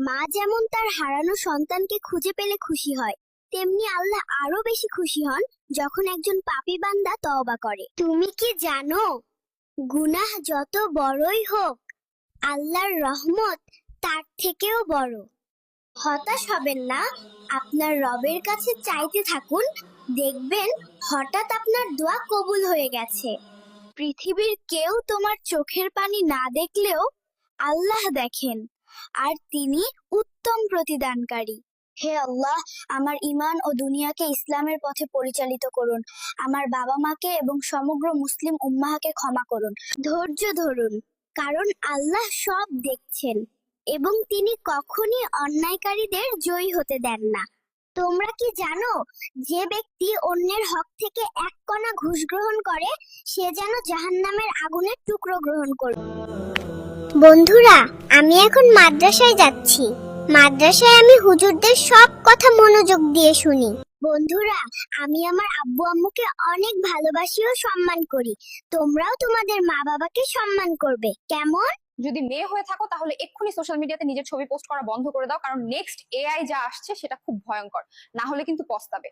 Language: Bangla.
মা যেমন তার হারানো সন্তানকে খুঁজে পেলে খুশি হয়, তেমনি আল্লাহ আরো বেশি খুশি হন যখন একজন পাপী বান্দা তওবা করে। তুমি কি জানো, গুনাহ যত বড়ই হোক, আল্লাহর রহমত তার থেকেও বড়। হতাশ হবেন না, আপনার রবের কাছে চাইতে থাকুন, দেখবেন হঠাৎ আপনার দোয়া কবুল হয়ে গেছে। পৃথিবীর কেউ তোমার চোখের পানি না দেখলেও আল্লাহ দেখেন, আর তিনি উত্তম প্রতিদানকারী। হে আল্লাহ, আমার ঈমান ও দুনিয়াকে ইসলামের পথে পরিচালিত করুন। আমার বাবা মাকে এবং সমগ্র মুসলিম উম্মাহকে ক্ষমা করুন। ধৈর্য ধরুন, কারণ আল্লাহ সব দেখছেন এবং তিনি কখনই অন্যায়কারীদের জয়ী হতে দেন না। তোমরা কি জানো, যে ব্যক্তি অন্যের হক থেকে এক কণা ঘুষ গ্রহণ করে, সে যেন জাহান্নামের আগুনের টুকরো গ্রহণ করবে। বন্ধুরা, আমি এখন মাদ্রাসায় যাচ্ছি। মাদ্রাসায় আমি হুজুরদের সব কথা মনোযোগ দিয়ে শুনি। বন্ধুরা, আমি আমার আব্বু আম্মুকে অনেক ভালোবাসি ও সম্মান করি। তোমরাও তোমাদের মা বাবাকে সম্মান করবে, কেমন? যদি মেয়ে হয়ে থাকো তাহলে এক্ষুনি সোশ্যাল মিডিয়াতে নিজের ছবি পোস্ট করা বন্ধ করে দাও, কারণ নেক্সট এআই যা আসছে সেটা খুব ভয়ঙ্কর, না হলে কিন্তু পস্তাবে।